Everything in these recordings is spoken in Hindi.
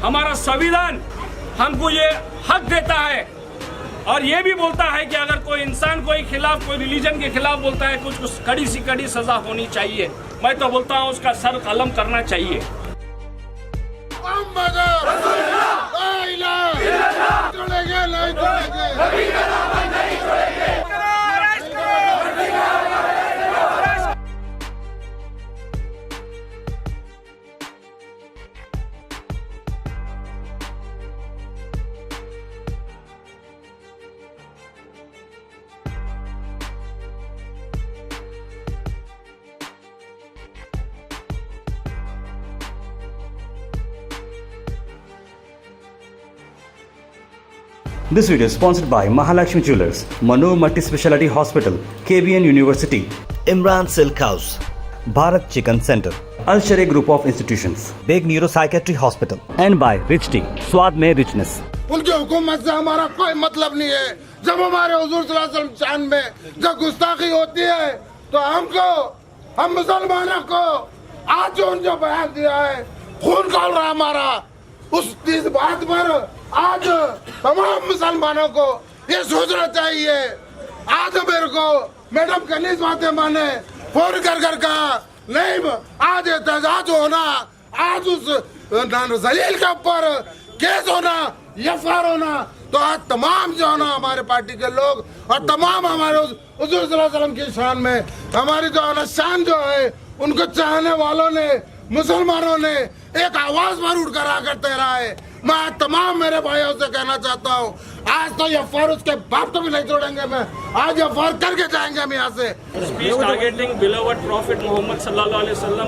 हमारा संविधान हमको ये हक देता है और ये भी बोलता है कि अगर कोई इंसान कोई खिलाफ, कोई रिलीजन के खिलाफ बोलता है, कुछ कड़ी सी कड़ी सजा होनी चाहिए। मैं तो बोलता हूँ उसका सर कलम करना चाहिए। This video is sponsored by Mahalakshmi Jewelers, Mano Multi-Speciality Hospital, KBN University, Imran Silk House, Bharat Chicken Center, Al Sharia Group of Institutions, Big Neuropsychiatry Hospital, and by Rich Tea, स्वाद में richness। उनकी हुकूमत से हमारा कोई मतलब नहीं है। जब हमारे हुजूर सल्लल्लाहु अलैहि वसल्लम शान में जब गुस्ताखी होती है तो हम मुसलमानों को आज जो उनका बयान दिया है, खून खोल रहा हमारा, उस बात पर आज तमाम मुसलमानों को ये सोचना चाहिए। आज मेरे को मैडम कनीज बातें माने फोन कर कहा नहीं, आज एहतजाज होना, आज उस जलील के ऊपर केस होना, एफआईआर होना, तो आज तमाम जो है ना हमारे पार्टी के लोग और तमाम हमारे हुजूर सल्लल्लाहु अलैहि वसल्लम की शान में हमारी जो है ना शान जो है, उनको चाहने वालों ने, मुसलमानों ने एक आवाज पर उठकर आकर तैरा है। मैं तमाम मेरे भाइयों से कहना चाहता हूँ, आज तो ये फौर उसके बाप तो भी नहीं छोड़ेंगे। मैं आज ये फौर करके जाएंगे हम यहाँ से। Speech targeting beloved Prophet Muhammad sallallahu alaihi wasallam,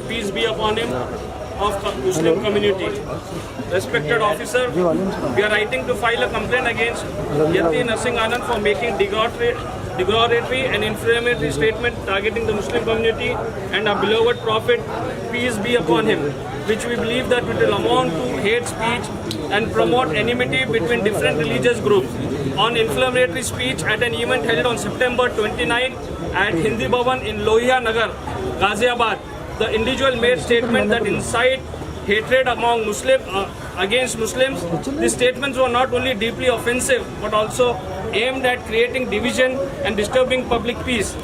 peace be upon him, of the Muslim community. Respected officer, we are writing to file a complaint against Yati Narsingh Anand for making derogatory and inflammatory statement targeting the Muslim community and our beloved Prophet, peace be upon him, which we believe that it will amount to hate speech and promote enmity between different religious groups. On inflammatory speech at an event held on September 29 at Hindi Bhavan in Lohia Nagar, Ghaziabad, the individual made statement that incite hatred among against Muslims. These statements were not only deeply offensive but also aimed at creating division and disturbing public peace.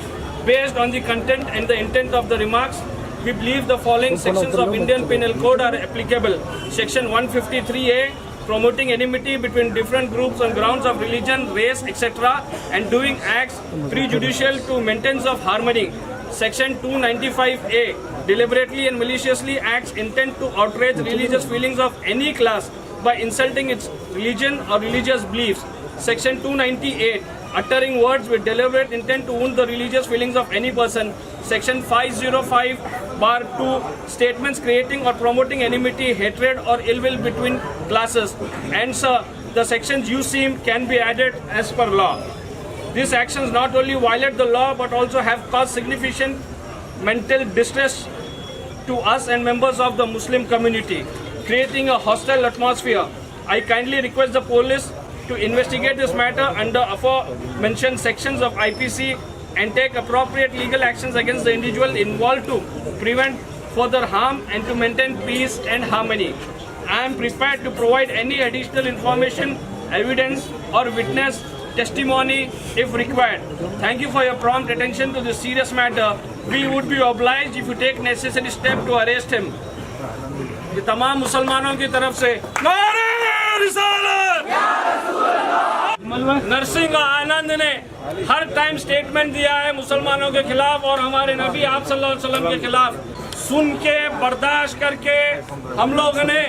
Based on the content and the intent of the remarks, we believe the following sections of Indian Penal Code are applicable. Section 153A, promoting enmity between different groups on grounds of religion, race, etc. and doing acts prejudicial to maintenance of harmony. Section 295A, deliberately and maliciously acts intent to outrage religious feelings of any class by insulting its religion or religious beliefs. Section 298, uttering words with deliberate intent to wound the religious feelings of any person. Section 505(2), statements creating or promoting enmity, hatred or ill will between classes. And sir, the sections you seem can be added as per law. These actions not only violate the law but also have caused significant mental distress to us and members of the Muslim community, creating a hostile atmosphere. I kindly request the police to investigate this matter under aforementioned sections of IPC and take appropriate legal actions against the individual involved to prevent further harm and to maintain peace and harmony. I am prepared to provide any additional information, evidence or witness testimony if required. Thank you for your prompt attention to this serious matter. We would be obliged if you take necessary step to arrest him. ये तमाम मुसलमानों की तरफ से नारे रिसालत नरसिंह आनंद ने हर टाइम स्टेटमेंट दिया है मुसलमानों के खिलाफ और हमारे नबी आप सल्लल्लाहु अलैहि वसल्लम के खिलाफ। सुन के बर्दाश्त करके हम लोगों ने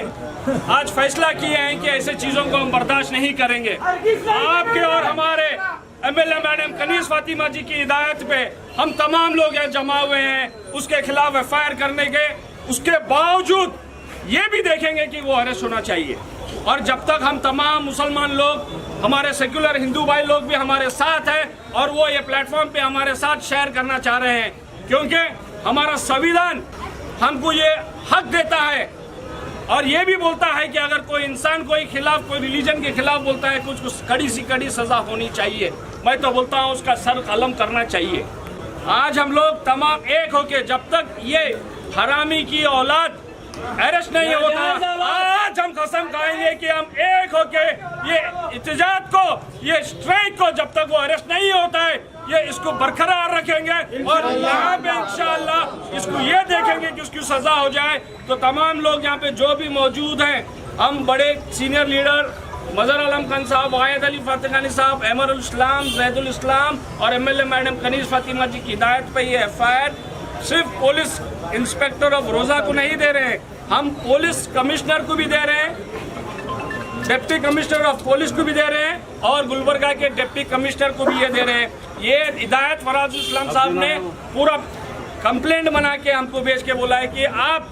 आज फैसला किया है कि ऐसे चीजों को हम बर्दाश्त नहीं करेंगे। आपके और हमारे एमएलए मैडम कनीज फातिमा जी की हिदायत पे हम तमाम लोग यहाँ जमा हुए हैं उसके खिलाफ एफआईआर करने के। उसके बावजूद ये भी देखेंगे कि वो अरेस्ट होना चाहिए। और जब तक हम तमाम मुसलमान लोग, हमारे सेक्युलर हिंदू भाई लोग भी हमारे साथ हैं और वो ये प्लेटफॉर्म पे हमारे साथ शेयर करना चाह रहे हैं, क्योंकि हमारा संविधान हमको ये हक देता है और ये भी बोलता है कि अगर कोई इंसान कोई खिलाफ, कोई रिलीजन के खिलाफ बोलता है, कुछ कड़ी सी कड़ी सजा होनी चाहिए। मैं तो बोलता हूँ उसका सर कलम करना चाहिए। आज हम लोग तमाम एक होके जब तक ये हरामी की औलाद अरेस्ट नहीं होता, आज हम कसम खाएंगे कि हम एक होके ये एहतजाज को, ये स्ट्राइक को, जब तक वो अरेस्ट नहीं होता है, ये इसको बरकरार रखेंगे और यहाँ पे इंशाअल्लाह इसको ये देखेंगे कि उसकी सजा हो जाए। तो तमाम लोग यहाँ पे जो भी मौजूद हैं, हम बड़े सीनियर लीडर मजहर आलम खान साहब, वाहिद अली फातखानी साहब, अमरुल इस्लाम, जैदुल इस्लाम और MLA मैडम कनीज फातिमा जी की हिदायत पे ये FIR सिर्फ पुलिस इंस्पेक्टर ऑफ रोजा को नहीं दे रहे हैं, हम पुलिस कमिश्नर को भी दे रहे हैं, डिप्टी कमिश्नर ऑफ पुलिस को भी दे रहे हैं और गुलबर्गा के डिप्टी कमिश्नर को भी ये दे रहे हैं। ये हिदायत फराजुल इस्लाम साहब ने पूरा कंप्लेंट बना के हमको भेज के बोला है कि आप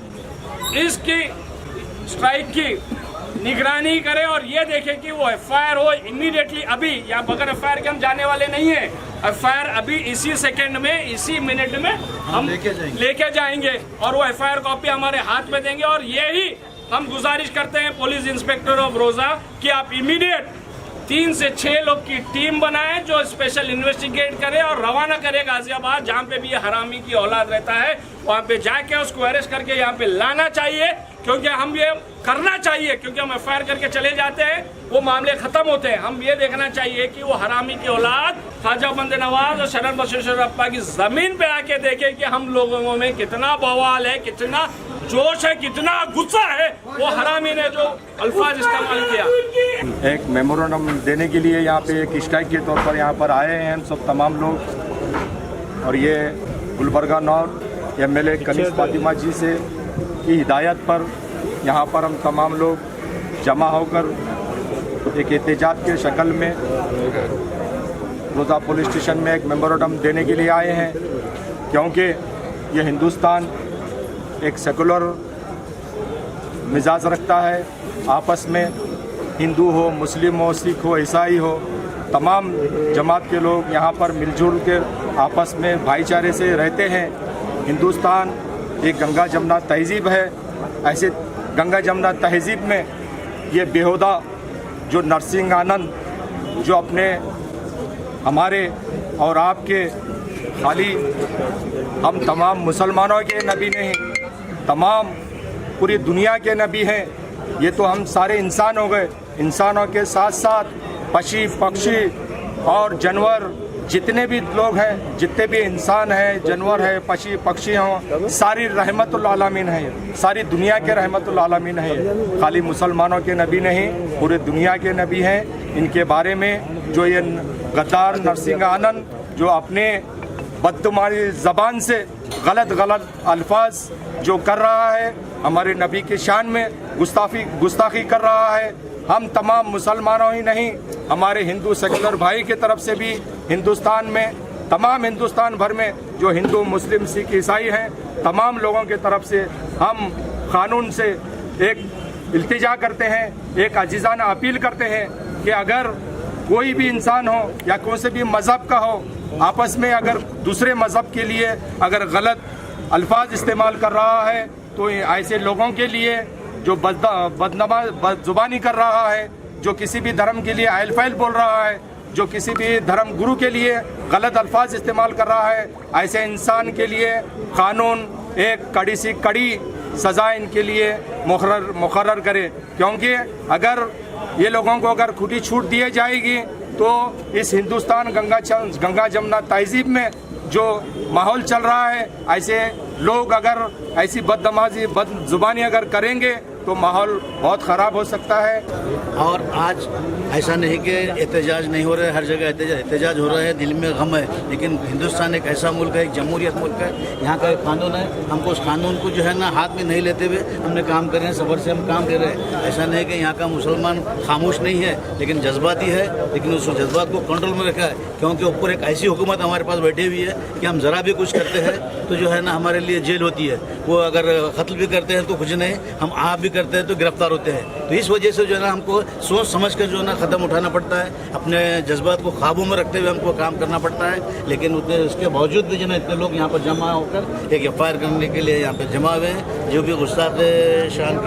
इसकी स्ट्राइक की निगरानी करें और ये देखें कि वो FIR हो इमीडिएटली। अभी यहाँ बगैर FIR के हम जाने वाले नहीं है, FIR अभी इसी सेकंड में, इसी मिनट में हम लेके जाएंगे और वो FIR कॉपी हमारे हाथ में देंगे। और यही हम गुजारिश करते हैं पुलिस इंस्पेक्टर ऑफ रोजा कि आप इमीडिएट 3 से 6 लोग की टीम बनाएं जो स्पेशल इन्वेस्टिगेट करे और रवाना करे गाजियाबाद, जहाँ पे भी ये हरामी की औलाद रहता है, वहाँ पे जाके उसको अरेस्ट करके यहाँ पे लाना चाहिए। क्योंकि हम ये करना चाहिए, क्योंकि हम FIR करके चले जाते हैं, वो मामले खत्म होते हैं। हम ये देखना चाहिए कि वो हरामी की औलाद ख्वाजा बंदे नवाज और शरण बशेश्वरप्पा की जमीन पे आके देखे कि हम लोगों में कितना बवाल है, कितना जोश है, कितना गुस्सा है वो हरामी ने जो अल्फाज इस्तेमाल किया। एक मेमोरेंडम देने के लिए यहाँ पे एक स्ट्राइक के तौर पर यहाँ पर आए हैं हम सब तमाम लोग। और ये गुलबर्गा नॉर्थ MLA कनीज फातिमा जी से की हिदायत पर यहाँ पर हम तमाम लोग जमा होकर एक एहतजाज के शक्ल में रोज़ा पुलिस स्टेशन में एक मेमोरेंडम देने के लिए आए हैं, क्योंकि ये हिंदुस्तान एक सेकुलर मिजाज रखता है। आपस में हिंदू हो, मुस्लिम हो, सिख हो, ईसाई हो, तमाम जमात के लोग यहाँ पर मिलजुल के आपस में भाईचारे से रहते हैं। हिंदुस्तान एक गंगा जमुना तहजीब है। ऐसे गंगा जमुना तहजीब में ये बेहुदा जो नरसिंह आनंद जो अपने हमारे और आपके खाली हम तमाम मुसलमानों के नबी नहीं, तमाम पूरी दुनिया के नबी हैं। ये तो हम सारे इंसान हो गए। इंसानों के साथ साथ पक्षी पक्षी और जानवर जितने भी लोग हैं, जितने भी इंसान हैं, जानवर है, पक्षी पक्षी हों, सारी रहमतुल आलमीन है, सारी दुनिया के रहमतुल आलमीन है। खाली मुसलमानों के नबी नहीं, पूरे दुनिया के नबी हैं। इनके बारे में जो ये गद्दार नरसिंह आनंद जो अपने बदतुमारी ज़बान से गलत अल्फाज जो कर रहा है, हमारे नबी के शान में गुस्ताखी कर रहा है, हम तमाम मुसलमानों ही नहीं, हमारे हिंदू सेकुलर भाई की तरफ से भी हिंदुस्तान में, तमाम हिंदुस्तान भर में जो हिंदू मुस्लिम सिख ईसाई हैं, तमाम लोगों की तरफ से हम कानून से एक इल्तिजा करते हैं, एक अजीज़ाना अपील करते हैं कि अगर कोई भी इंसान हो या कोई से भी मज़हब का हो, आपस में अगर दूसरे मज़हब के लिए अगर गलत अल्फाज इस्तेमाल कर रहा है, तो ऐसे लोगों के लिए जो बदजुबानी कर रहा है, जो किसी भी धर्म के लिए अहल फैल बोल रहा है, जो किसी भी धर्म गुरु के लिए गलत अल्फाज इस्तेमाल कर रहा है, ऐसे इंसान के लिए कानून एक कड़ी सी कड़ी सज़ा इनके लिए मुकर्रर करे। क्योंकि अगर ये लोगों को अगर खुली छूट दी जाएगी तो इस हिंदुस्तान गंगा जमुना तहजीब में जो माहौल चल रहा है, ऐसे लोग अगर ऐसी बदजुबानी अगर करेंगे तो माहौल बहुत ख़राब हो सकता है। और आज ऐसा नहीं कि एहतजाज नहीं हो रहा है, हर जगह एहतजाज हो रहा है, दिल में गम है। लेकिन हिंदुस्तान एक ऐसा मुल्क है, एक जमहूरियत मुल्क है, यहाँ का एक कानून है, हमको उस कानून को जो है ना हाथ में नहीं लेते हुए हमने काम कर रहे हैं, सबर से हम काम कर रहे हैं। ऐसा नहीं कि यहाँ का मुसलमान खामोश नहीं है, लेकिन जज्बाती है, लेकिन उस जज्बात को कंट्रोल में रखा है। क्योंकि ऊपर एक ऐसी हुकूमत हमारे पास बैठी हुई है कि हम ज़रा भी कुछ करते हैं तो जो है ना हमारे लिए जेल होती है। वो अगर कत्ल भी करते हैं तो कुछ नहीं, हम आप भी करते हैं तो गिरफ्तार होते हैं। तो इस वजह से जो है ना हमको सोच समझ कर जो है ना कदम उठाना पड़ता है, अपने जज्बात को काबू में रखते हुए हमको काम करना पड़ता है। लेकिन उसके बावजूद भी जो है इतने लोग यहाँ पर जमा होकर एक FIR करने के लिए यहाँ पर जमा हुए हैं। जो भी गुस्ताख शान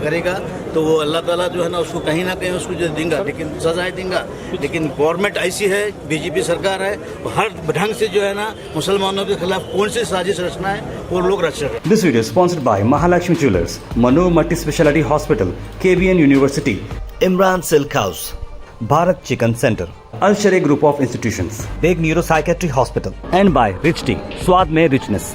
करेगा तो वो अल्लाह ताला जो है ना उसको कहीं ना कहीं उसको जो देंगे, लेकिन सजाएं देंगे। लेकिन गवर्नमेंट ऐसी है, बीजेपी सरकार है, वो हर ढंग से जो है ना मुसलमानों के खिलाफ कौन सी साजिश रचना है वो लोग रच रहे हैं। This video is sponsored by Mahalakshmi Jewelers, Mano Multi Speciality Hospital, KBN University, Imran Silk House, Bharat Chicken Center, Al Sharia Group of Institutions, Big Neuro Psychiatry Hospital, and by Rich Tea, स्वाद में richness.